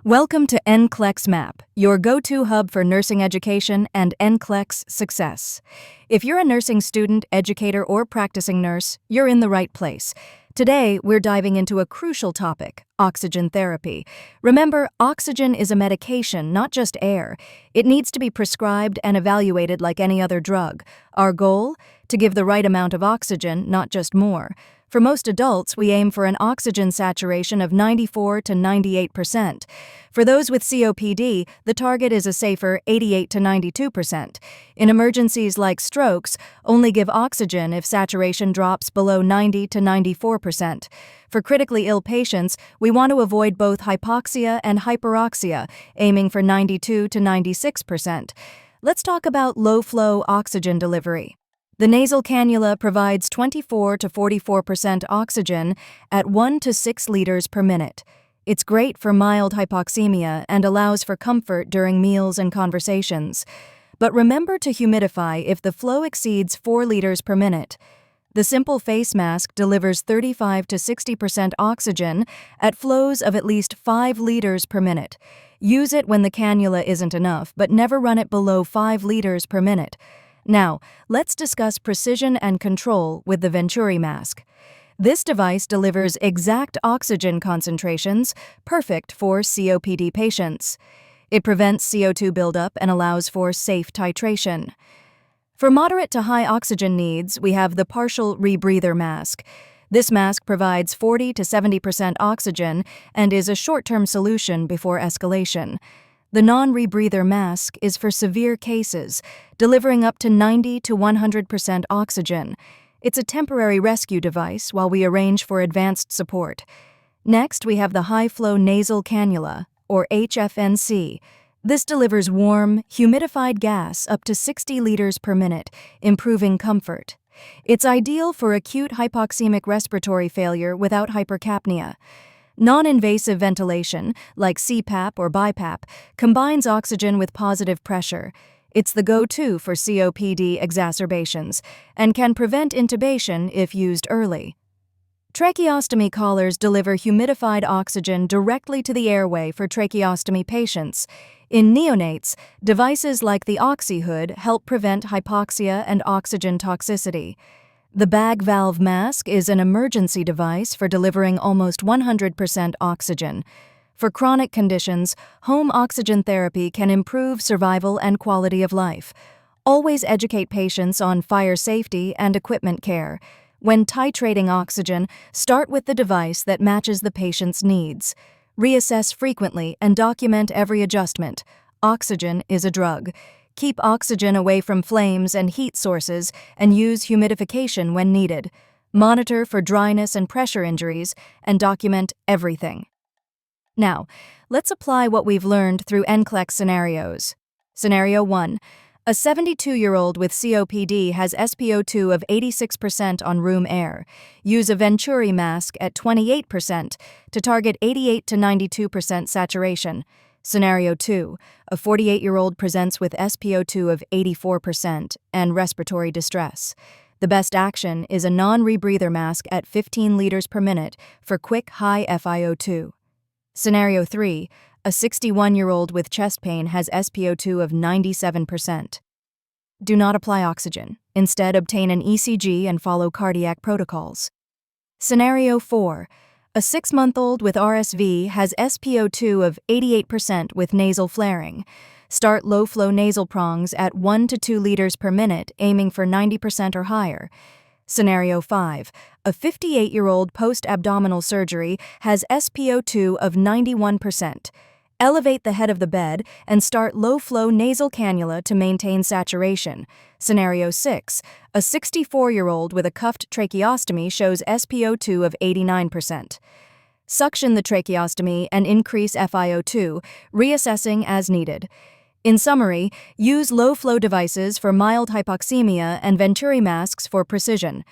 Welcome to NCLEX Map, your go-to hub for nursing education and NCLEX success. If you're a nursing student, educator, or practicing nurse, you're in the right place. Today, we're diving into a crucial topic, oxygen therapy. Remember, oxygen is a medication, not just air. It needs to be prescribed and evaluated like any other drug. Our goal? To give the right amount of oxygen, not just more. For most adults, we aim for an oxygen saturation of 94 to 98%. For those with COPD, the target is a safer 88 to 92%. In emergencies like strokes, only give oxygen if saturation drops below 90 to 94%. For critically ill patients, we want to avoid both hypoxia and hyperoxia, aiming for 92 to 96%. Let's talk about low-flow oxygen delivery. The nasal cannula provides 24 to 44% oxygen at 1 to 6 liters per minute. It's great for mild hypoxemia and allows for comfort during meals and conversations. But remember to humidify if the flow exceeds 4 liters per minute. The simple face mask delivers 35 to 60% oxygen at flows of at least 5 liters per minute. Use it when the cannula isn't enough, but never run it below 5 liters per minute. Now, let's discuss precision and control with the Venturi mask. This device delivers exact oxygen concentrations, perfect for COPD patients. It prevents CO2 buildup and allows for safe titration. For moderate to high oxygen needs, we have the partial rebreather mask. This mask provides 40 to 70% oxygen and is a short-term solution before escalation. The non-rebreather mask is for severe cases, delivering up to 90 to 100% oxygen. It's a temporary rescue device while we arrange for advanced support. Next, we have the high-flow nasal cannula, or HFNC. This delivers warm, humidified gas up to 60 liters per minute, improving comfort. It's ideal for acute hypoxemic respiratory failure without hypercapnia. Non-invasive ventilation, like CPAP or BiPAP, combines oxygen with positive pressure. It's the go-to for COPD exacerbations and can prevent intubation if used early. Tracheostomy collars deliver humidified oxygen directly to the airway for tracheostomy patients. In neonates, devices like the OxyHood help prevent hypoxia and oxygen toxicity. The bag valve mask is an emergency device for delivering almost 100% oxygen. For chronic conditions, home oxygen therapy can improve survival and quality of life. Always educate patients on fire safety and equipment care. When titrating oxygen, start with the device that matches the patient's needs. Reassess frequently and document every adjustment. Oxygen is a drug. Keep oxygen away from flames and heat sources and use humidification when needed. Monitor for dryness and pressure injuries and document everything. Now, let's apply what we've learned through NCLEX scenarios. Scenario 1. A 72-year-old with COPD has SpO2 of 86% on room air. Use a Venturi mask at 28% to target 88 to 92% saturation. Scenario 2. A 48-year-old presents with SpO2 of 84% and respiratory distress. The best action is a non-rebreather mask at 15 liters per minute for quick high FiO2. Scenario 3. A 61-year-old with chest pain has SpO2 of 97%. Do not apply oxygen. Instead, obtain an ECG and follow cardiac protocols. Scenario 4. A 6-month-old with RSV has SpO2 of 88% with nasal flaring. Start low-flow nasal prongs at 1 to 2 liters per minute, aiming for 90% or higher. Scenario 5. A 58-year-old post-abdominal surgery has SpO2 of 91%. Elevate the head of the bed and start low-flow nasal cannula to maintain saturation. Scenario 6. A 64-year-old with a cuffed tracheostomy shows SpO2 of 89%. Suction the tracheostomy and increase FiO2, reassessing as needed. In summary, use low-flow devices for mild hypoxemia and Venturi masks for precision.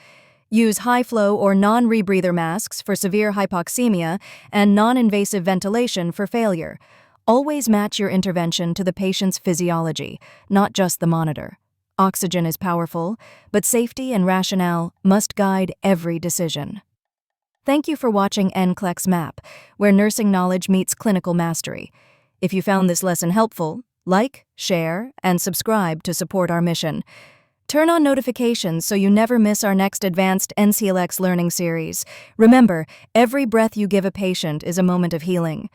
Use high-flow or non-rebreather masks for severe hypoxemia and non-invasive ventilation for failure. Always match your intervention to the patient's physiology, not just the monitor. Oxygen is powerful, but safety and rationale must guide every decision. Thank you for watching NCLEX Map, where nursing knowledge meets clinical mastery. If you found this lesson helpful, like, share, and subscribe to support our mission. Turn on notifications so you never miss our next advanced NCLX learning series. Remember, every breath you give a patient is a moment of healing.